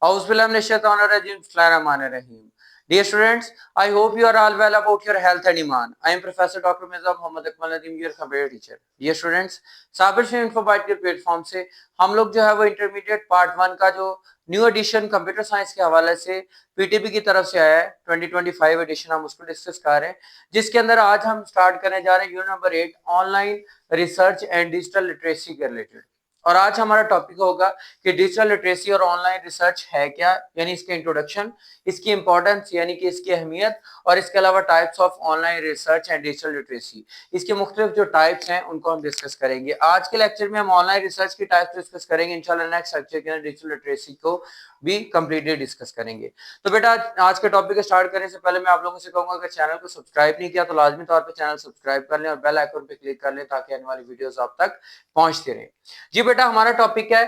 Bismillahirrahmanirrahim. Dear students, I hope you are all well about your health and iman. I am Professor Dr. Mirza Muhammad Akmal Nadeem, your computer teacher. Dear students, Sabir से इन्फोबाइट के platform से हम लोग जो है वो intermediate part 1 का जो न्यू एडिशन कंप्यूटर साइंस के हवाले से पीटीपी की तरफ से आया है 2025 एडिशन, हम उसको डिस्कस कर रहे हैं, जिसके अंदर आज हम स्टार्ट करने जा रहे हैं unit number 8 online research and digital literacy के रिलेटेड। और आज हमारा टॉपिक होगा कि डिजिटल लिटरेसी और ऑनलाइन रिसर्च है क्या, यानी इसके इंट्रोडक्शन, इसकी इंपॉर्टेंस यानी कि इसकी अहमियत, और इसके अलावा types of online research and digital literacy, इसके मुख्तलिफ जो टाइप्स हैं उनको हम डिस्कस करेंगे। आज के लेक्चर में हम ऑनलाइन रिसर्च की टाइप्स डिस्कस करेंगे, इंशाल्लाह नेक्स्ट लेक्चर के अंदर डिजिटल लिटरेसी को भी कंप्लीटली डिस्कस करेंगे। तो बेटा आज के टॉपिक को स्टार्ट करने से पहले मैं आप लोगों से कहूंगा कि चैनल को सब्सक्राइब नहीं किया तो लाजमी तौर पर चैनल सब्सक्राइब कर लें और बेल आइकन पे क्लिक कर लें ताकि आने वाली वीडियोस आप तक पहुंचती रहें। जी बेटा, हमारा टॉपिक है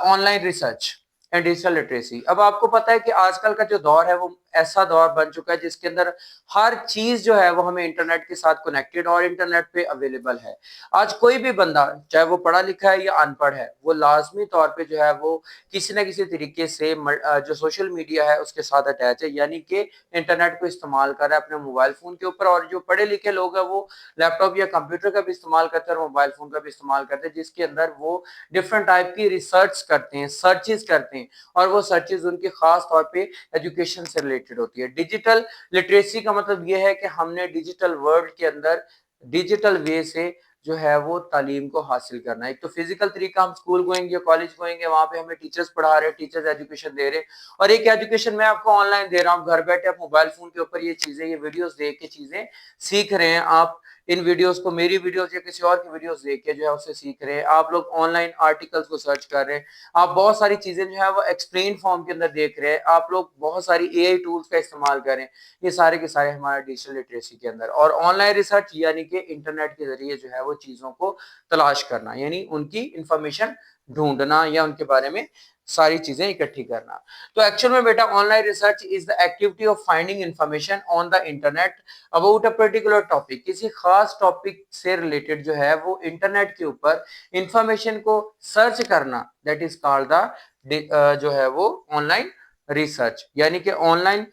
online research and digital literacy. अब आपको पता है कि आजकल का जो दौर है वो ऐसा दौर बन चुका है जिसके अंदर हर चीज जो है वो हमें इंटरनेट के साथ कनेक्टेड और इंटरनेट पे अवेलेबल है। आज कोई भी बंदा, चाहे वो पढ़ा लिखा है या अनपढ़ है, वो लाजमी तौर पे जो है वो किसी न किसी तरीके से जो सोशल मीडिया है उसके साथ अटैच है, यानी कि इंटरनेट को इस्तेमाल कर रहा है अपने मोबाइल फोन के ऊपर। और जो पढ़े लिखे लोग हैं वो लैपटॉप या कंप्यूटर का भी इस्तेमाल करते हैं और मोबाइल फोन का भी इस्तेमाल करते हैं, जिसके अंदर वो डिफरेंट टाइप की रिसर्च करते हैं, सर्चेस करते हैं, और वो सर्चेस उनकी खास तौर पे एजुकेशन से रिलेटेड होती है। डिजिटल लिटरेसी का मतलब ये है कि हमने डिजिटल वर्ल्ड के अंदर डिजिटल वे से जो है वो तालीम को हासिल करना है। एक तो फिजिकल तरीका, हम स्कूल गोएंगे कॉलेज गोएंगे, वहां पे हमें टीचर्स पढ़ा रहे हैं, टीचर्स एजुकेशन दे रहे हैं, और एक एजुकेशन मैं आपको ऑनलाइन दे रहा हूँ, घर बैठे आप मोबाइल फोन के ऊपर ये चीजें, ये वीडियोस देख के चीजें सीख रहे हैं। आप इन वीडियोस को, मेरी वीडियोस या किसी और की वीडियोस देख के जो है उससे सीख रहे हैं। आप लोग ऑनलाइन आर्टिकल्स को सर्च कर रहे हैं, आप बहुत सारी चीजें जो है वो एक्सप्लेन फॉर्म के अंदर देख रहे हैं, आप लोग बहुत सारी एआई टूल्स का इस्तेमाल करें। ये सारे के सारे हमारे डिजिटल लिटरेसी के अंदर। और ऑनलाइन रिसर्च यानी कि इंटरनेट के जरिए जो है वो चीजों को तलाश करना, यानी उनकी इंफॉर्मेशन ढूंढना या उनके बारे में सारी चीजें इकट्ठी करना। तो एक्चुअल में बेटा online research is the activity of finding information on the internet about a particular topic. किसी खास टॉपिक से रिलेटेड जो है वो इंटरनेट के ऊपर इंफॉर्मेशन को सर्च करना, दैट इज कॉल्ड द जो है वो ऑनलाइन रिसर्च। यानी कि ऑनलाइन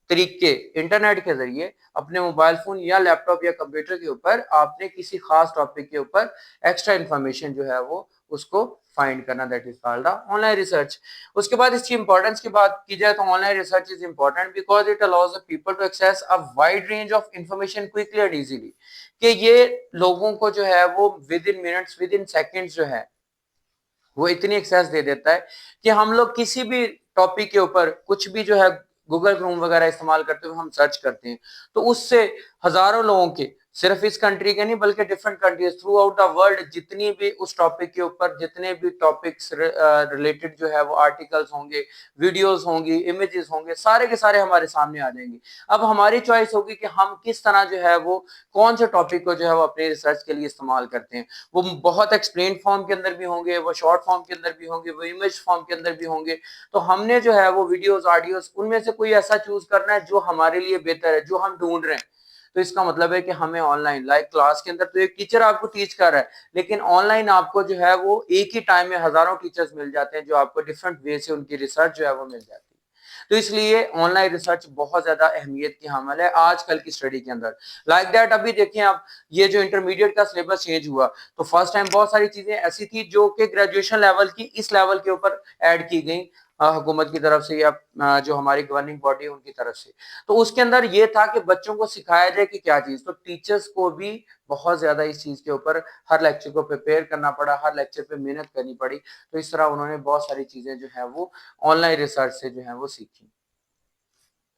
तरीके, इंटरनेट के जरिए अपने मोबाइल फोन या लैपटॉप या कंप्यूटर के ऊपर आपने किसी खास टॉपिक के ऊपर एक्स्ट्रा इंफॉर्मेशन जो है वो उसको फाइंड करना, that is called online research. उसके बाद इसकी इंपॉर्टेंस की बात की जाए तो online research is important because it allows the people to access a wide range of information quickly and easily. कि ये लोगों को जो है वो within minutes, within seconds जो है वो इतनी एक्सेस दे देता है कि हम लोग किसी भी टॉपिक के ऊपर कुछ भी जो है गूगल क्रोम वगैरह इस्तेमाल करते हुए हम सर्च करते हैं, तो उससे हजारों लोगों के, सिर्फ इस कंट्री के नहीं बल्कि different countries through out the world, जितनी भी उस टॉपिक के ऊपर जितने भी टॉपिक्स रिलेटेड जो है वो आर्टिकल्स होंगे, वीडियोस होंगी, इमेजेस होंगे, सारे के सारे हमारे सामने आ जाएंगे। अब हमारी चॉइस होगी कि हम किस तरह जो है वो कौन से टॉपिक को जो है वो अपने रिसर्च के लिए इस्तेमाल करते हैं। वो बहुत एक्सप्लेन फॉर्म के अंदर भी होंगे, वो शॉर्ट फॉर्म के अंदर भी होंगे, वो इमेज फॉर्म के अंदर भी होंगे। तो हमने जो है वो वीडियोस, ऑडियोस, उनमें से कोई ऐसा चूज करना है जो हमारे लिए बेहतर है, जो हम ढूंढ रहे हैं। तो इसका मतलब है कि हमें ऑनलाइन, लाइक क्लास के अंदर तो एक टीचर आपको टीच कर रहा है, लेकिन ऑनलाइन आपको जो है वो एक ही टाइम में हजारों टीचर्स मिल जाते हैं जो आपको डिफरेंट वे से उनकी रिसर्च जो है वो मिल जाती है। तो इसलिए ऑनलाइन रिसर्च बहुत ज्यादा अहमियत की हामिल है आजकल की स्टडी के अंदर। लाइक दैट अभी देखें आप, ये जो इंटरमीडिएट का सिलेबस चेंज हुआ तो फर्स्ट टाइम बहुत सारी चीजें ऐसी थी जो कि ग्रेजुएशन लेवल की इस लेवल के ऊपर ऐड की गई हुकूमत की तरफ से या जो हमारी गवर्निंग बॉडी है उनकी तरफ से। तो उसके अंदर ये था कि बच्चों को सिखाया जाए कि क्या चीज, तो टीचर्स को भी बहुत ज्यादा इस चीज के ऊपर हर लेक्चर को प्रिपेयर करना पड़ा, हर लेक्चर पे मेहनत करनी पड़ी। तो इस तरह उन्होंने बहुत सारी चीजें जो है वो ऑनलाइन रिसर्च से जो है वो सीखी।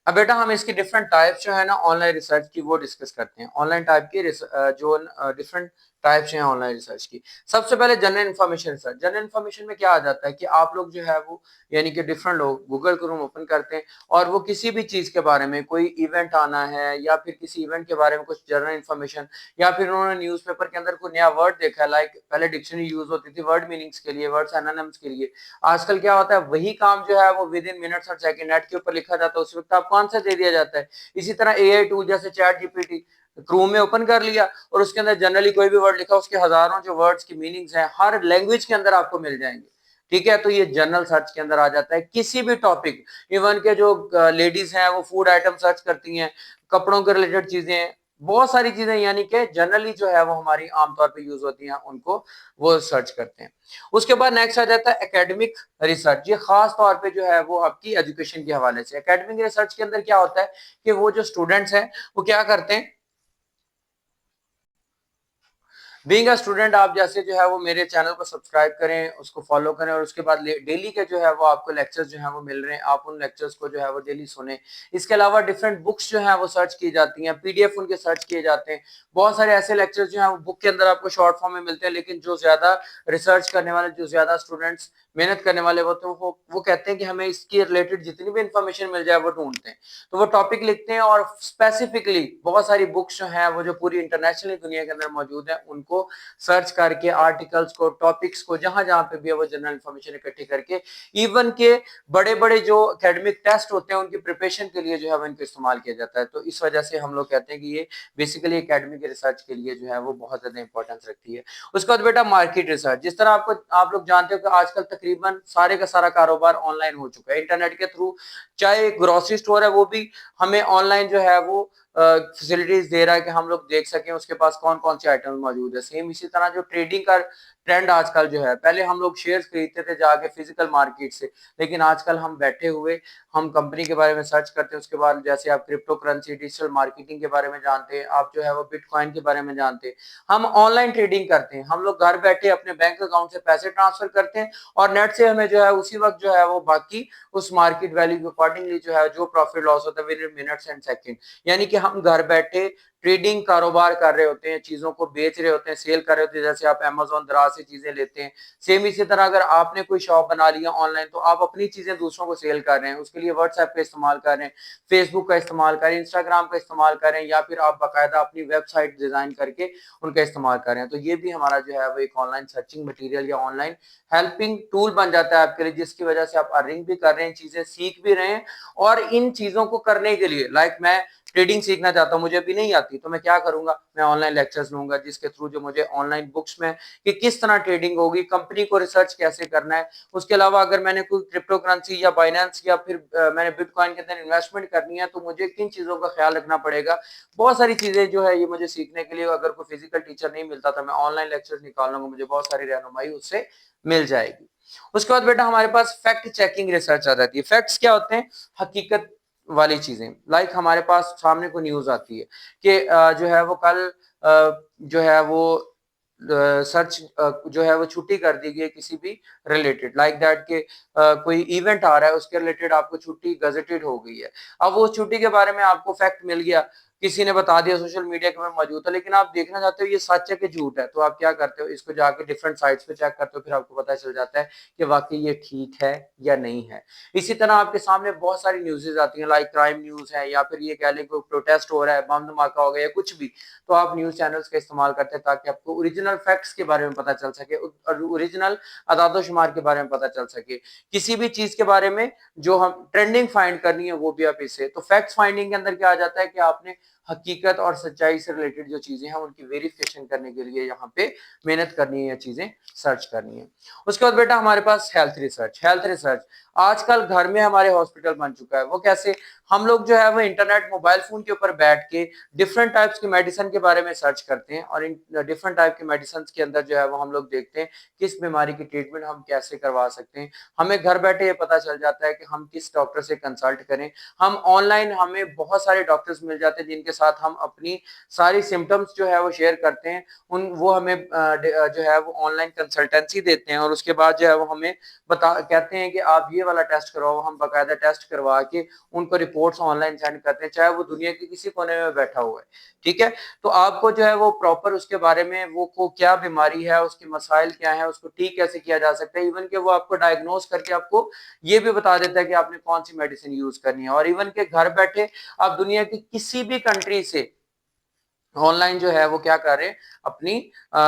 अब बेटा हम इसकी डिफरेंट टाइप्स जो है ना ऑनलाइन रिसर्च की वो डिस्कस करते हैं। ऑनलाइन टाइप की जो डिफरेंट टाइप्स हैं ऑनलाइन रिसर्च की। सबसे पहले general information research. General information में क्या आ जाता है कि आप लोग जो है वो, यानी कि डिफरेंट लोग गूगल क्रोम ओपन करते हैं और वो किसी भी चीज के बारे में, कोई इवेंट आना है या फिर किसी इवेंट के बारे में कुछ जनरल इन्फॉर्मेशन, या फिर उन्होंने न्यूज़पेपर के अंदर कोई नया वर्ड देखा है, लाइक पहले डिक्शनरी यूज होती थी वर्ड मीनिंग्स के लिए, वर्ड एनानिम्स के लिए। आजकल क्या होता है, वही काम जो है वो विद इन मिनट्स और सेकंड नेट के ऊपर लिखा जाता है, उस वक्त आपको आंसर दे दिया जाता है। इसी तरह एआई टूल जैसे चैट जीपीटी, क्रोम में ओपन कर लिया और उसके अंदर जनरली कोई भी वर्ड लिखा, उसके हजारों जो वर्ड्स की मीनिंग्स हैं हर लैंग्वेज के अंदर आपको मिल जाएंगे। ठीक है। तो ये जनरल सर्च के अंदर आ जाता है, किसी भी टॉपिक, इवन के जो लेडीज हैं वो फूड आइटम सर्च करती हैं, कपड़ों के रिलेटेड चीजें, बहुत सारी चीजें, यानी कि जनरली जो है वो हमारी आमतौर पे यूज होती हैं, उनको वो सर्च करते हैं। उसके बाद नेक्स्ट आ जाता है एकेडमिक रिसर्च। ये खास तौर पे जो है वो आपकी एजुकेशन के हवाले से। एकेडमिक रिसर्च के अंदर क्या होता है कि वो जो स्टूडेंट्स हैं वो क्या करते हैं, बीइंग अ स्टूडेंट, आप जैसे जो है वो मेरे चैनल को सब्सक्राइब करें, उसको फॉलो करें, और उसके बाद डेली के जो है वो आपको लेक्चर्स जो है वो मिल रहे हैं, आप उन लेक्चर्स को जो है वो डेली सुने। इसके अलावा डिफरेंट बुक्स जो है वो सर्च की जाती हैं, पीडीएफ उनके सर्च किए जाते हैं। बहुत सारे ऐसे लेक्चर्स जो है वो बुक के अंदर आपको शॉर्ट फॉर्म में मिलते हैं, लेकिन जो ज्यादा रिसर्च करने वाले, जो ज्यादा स्टूडेंट्स मेहनत करने वाले होते हैं, वो कहते हैं कि हमें इसके रिलेटेड जितनी भी इंफॉर्मेशन मिल जाए वो ढूंढते हैं। तो वो टॉपिक लिखते हैं और स्पेसिफिकली बहुत सारी बुक्स जो हैं वो जो पूरी इंटरनेशनल दुनिया के अंदर मौजूद है, उनको सर्च करके आर्टिकल्स को, टॉपिक्स को, जहां जहां पे भी है वो जनरल इंफॉर्मेशन इकट्ठी करके, इवन के बड़े बड़े जो एकेडमिक टेस्ट होते हैं उनकी प्रिपरेशन के लिए जो है वो इनको इस्तेमाल किया जाता है। तो इस वजह से हम लोग कहते हैं कि ये बेसिकली एकेडमिक रिसर्च के लिए जो है वो बहुत ज्यादा इंपॉर्टेंस रखती है। उसके बाद बेटा मार्केट रिसर्च। जिस तरह आप लोग जानते हो कि आजकल तकरीबन सारे का सारा कारोबार ऑनलाइन हो चुका है, इंटरनेट के थ्रू। चाहे ग्रोसरी स्टोर है वो भी हमें ऑनलाइन जो है वो फैसिलिटीज दे रहा है कि हम लोग देख सकें उसके पास कौन कौन से आइटम मौजूद है। सेम इसी तरह जो ट्रेडिंग का ट्रेंड आजकल जो है, पहले हम लोग शेयर्स खरीदते थे जाके फिजिकल मार्केट से, लेकिन आजकल हम बैठे हुए हम कंपनी के बारे में सर्च करते हैं, उसके बाद जैसे आप क्रिप्टो करेंसी, डिजिटल मार्केटिंग के बारे में जानते हैं, आप जो है वो बिटकॉइन के बारे में जानते हैं, हम ऑनलाइन ट्रेडिंग करते हैं। हम लोग घर बैठे अपने बैंक अकाउंट से पैसे ट्रांसफर करते हैं और नेट से हमें जो है उसी वक्त जो है वो बाकी उस मार्केट वैल्यू के अकॉर्डिंगली जो है जो प्रॉफिट लॉस होता है with in minutes and second. यानी कि हम घर बैठे ट्रेडिंग कारोबार कर रहे होते हैं, चीजों को बेच रहे होते हैं, सेल कर रहे होते हैं। जैसे आप अमेजोन दराज से चीजें लेते हैं, सेम इसी तरह अगर आपने कोई शॉप बना लिया ऑनलाइन, तो आप अपनी चीजें दूसरों को सेल कर रहे हैं, उसके लिए व्हाट्सएप का इस्तेमाल कर रहे हैं, फेसबुक का इस्तेमाल कर रहे हैं, इंस्टाग्राम का इस्तेमाल कर रहे हैं, या फिर आप बाकायदा अपनी वेबसाइट डिजाइन करके उनका इस्तेमाल कर रहे हैं। तो ये भी हमारा जो है वो एक ऑनलाइन सर्चिंग मटीरियल या ऑनलाइन हेल्पिंग टूल बन जाता है आपके लिए, जिसकी वजह से आप अर्निंग भी कर रहे हैं, चीजें सीख भी रहे हैं। और इन चीजों को करने के लिए मैं ट्रेडिंग सीखना चाहता हूं, मुझे अभी नहीं आती, तो मैं क्या करूंगा, मैं ऑनलाइन लेक्चर्स लूंगा, जिसके थ्रू जो मुझे ऑनलाइन बुक्स में कि किस तरह ट्रेडिंग होगी, कंपनी को रिसर्च कैसे करना है। उसके अलावा अगर मैंने कोई क्रिप्टो करेंसी या बाइनेंस या फिर मैंने बिटकॉइन के अंदर इन्वेस्टमेंट करनी है, तो मुझे किन चीजों का ख्याल रखना पड़ेगा। बहुत सारी चीजें जो है ये मुझे सीखने के लिए, अगर कोई फिजिकल टीचर नहीं मिलता था, मैं ऑनलाइन लेक्चर निकाल लूंगा, मुझे बहुत सारी रहनुमाई उससे मिल जाएगी। उसके बाद बेटा हमारे पास फैक्ट चेकिंग रिसर्च आ जाती है। फैक्ट्स क्या होते हैं, हकीकत वाली चीजें। हमारे पास सामने को न्यूज आती है कि जो है वो कल जो है वो सर्च जो है वो छुट्टी कर दी गई किसी भी रिलेटेड, दैट के कोई इवेंट आ रहा है, उसके रिलेटेड आपको छुट्टी गजेटेड हो गई है। अब वो छुट्टी के बारे में आपको फैक्ट मिल गया, किसी ने बता दिया, सोशल मीडिया के में मौजूद है, लेकिन आप देखना चाहते हो ये सच है कि झूठ है, तो आप क्या करते हो, इसको जाके डिफरेंट साइट्स पे चेक करते हो, फिर आपको पता चल जाता है कि वाकई ये ठीक है या नहीं है। इसी तरह आपके सामने बहुत सारी न्यूज़ेस आती हैं, क्राइम न्यूज़ है, या फिर ये कह लें कोई प्रोटेस्ट हो रहा है, बम धमाका हो गया या कुछ भी, तो आप न्यूज़ चैनल्स का इस्तेमाल करते हैं ताकि आपको ओरिजिनल फैक्ट्स के बारे में पता चल सके और ओरिजिनल अदाद-ओ-शुमार के बारे में पता चल सके। किसी भी चीज़ के बारे में जो हम ट्रेंडिंग फाइंड करनी है वो भी आप इससे, तो फैक्ट्स फाइंडिंग के अंदर क्या आ जाता है कि आपने हकीकत और सच्चाई से रिलेटेड जो चीजें हैं उनकी वेरिफिकेशन करने के लिए यहाँ पे मेहनत करनी है, चीजें सर्च करनी है। उसके बाद बेटा हमारे पास हेल्थ रिसर्च। हेल्थ रिसर्च आजकल घर में हमारे हॉस्पिटल बन चुका है। वो कैसे, हम लोग जो है वो इंटरनेट मोबाइल फोन के ऊपर बैठ के डिफरेंट टाइप्स की मेडिसिन के बारे में सर्च करते हैं, और इन डिफरेंट टाइप की मेडिसिन के अंदर जो है वो हम लोग देखते हैं किस बीमारी की ट्रीटमेंट हम कैसे करवा सकते हैं। हमें घर बैठे ये पता चल जाता है कि हम किस डॉक्टर से कंसल्ट करें। हम ऑनलाइन हमें बहुत सारे डॉक्टर्स मिल जाते हैं जिनके साथ हम अपनी सारी सिम्टम्स जो है वो शेयर करते हैं, वो हमें जो है वो ऑनलाइन कंसल्टेंसी देते हैं, और उसके बाद जो है वो हमें कहते हैं कि आप ये वाला टेस्ट करवाओ। हम बाकायदा टेस्ट करवा के उनको रिपोर्ट्स ऑनलाइन सेंड करते हैं, चाहे वो दुनिया के किसी कोने में बैठा हुआ है, ठीक है। तो आपको जो है वो प्रॉपर उसके बारे में वो को क्या बीमारी है, उसके मसाइल क्या है, उसको ठीक कैसे किया जा सकता है, इवन के वो आपको डायग्नोस करके आपको ये भी बता देता है कि आपने कौन सी मेडिसिन यूज करनी है। और इवन के घर बैठे आप दुनिया की किसी भी कंट्री से آن لائن جو ہے وہ کیا کر رہے ہیں اپنی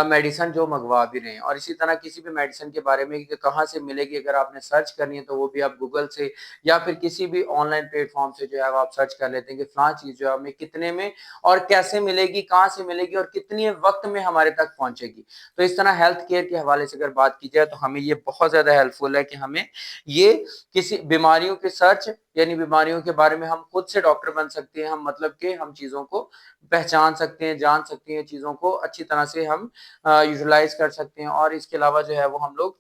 میڈیسن جو منگوا بھی رہے ہیں. اور اسی طرح کسی بھی میڈیسن کے بارے میں کہ کہاں سے ملے گی اگر آپ نے سرچ کرنی ہے تو وہ بھی آپ گوگل سے یا پھر کسی بھی آن لائن پلیٹ فارم سے جو ہے وہ آپ سرچ کر لیتے ہیں کہ فلاں چیز جو ہے ہمیں کتنے میں اور کیسے ملے گی, کہاں سے ملے گی اور کتنی وقت میں ہمارے تک پہنچے گی. تو اس طرح ہیلتھ کیئر کے حوالے سے اگر بات کی جائے تو ہمیں یہ بہت زیادہ ہیلپ فل ہے کہ ہمیں یہ کسی بیماریوں کے سرچ یعنی بیماریوں کے بارے میں ہم خود سے ڈاکٹر بن سکتے ہیں. ہم مطلب کہ ہم چیزوں کو پہچان سکتے ہیں, جان سکتے ہیں, چیزوں کو اچھی طرح سے ہم یوٹیلائز کر سکتے ہیں. اور اس کے علاوہ جو ہے وہ ہم لوگ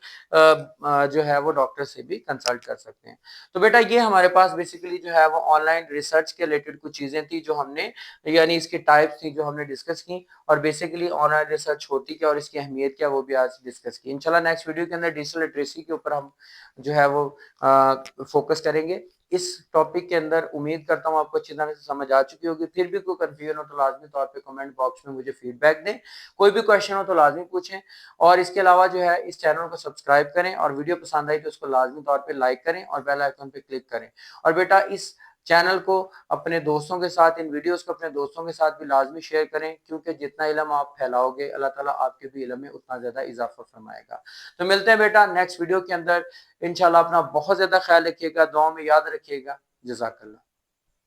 جو ہے وہ ڈاکٹر سے بھی کنسلٹ کر سکتے ہیں. تو بیٹا یہ ہمارے پاس بیسیکلی جو ہے وہ آن لائن ریسرچ کے ریلیٹڈ کچھ چیزیں تھی جو ہم نے یعنی اس کے ٹائپس تھی جو ہم نے ڈسکس کی, اور بیسیکلی آن لائن ریسرچ ہوتی کیا اور اس کی اہمیت کیا وہ بھی آج ڈسکس کی. انشاءاللہ نیکسٹ ویڈیو کے اندر ڈیجیٹل لٹریسی کے اوپر ہم جو ہے وہ فوکس کریں گے. اس ٹاپک کے اندر امید کرتا ہوں آپ کو اچھی طرح سے سمجھ آ چکی ہوگی. پھر بھی کوئی کنفیوژن ہو تو لازمی طور پہ کمنٹ باکس میں مجھے فیڈ بیک دیں, کوئی بھی کویشچن ہو تو لازمی پوچھیں. اور اس کے علاوہ جو ہے اس چینل کو سبسکرائب کریں, اور ویڈیو پسند آئی تو اس کو لازمی طور پہ لائک کریں اور بیل آئیکن پہ کلک کریں. اور بیٹا اس چینل کو اپنے دوستوں کے ساتھ, ان ویڈیوز کو اپنے دوستوں کے ساتھ بھی لازمی شیئر کریں, کیونکہ جتنا علم آپ پھیلاؤ گے اللہ تعالیٰ آپ کے بھی علم میں اتنا زیادہ اضافہ فرمائے گا. تو ملتے ہیں بیٹا نیکسٹ ویڈیو کے اندر. انشاءاللہ اپنا بہت زیادہ خیال رکھیے گا, دعاؤں میں یاد رکھیے گا. جزاک اللہ.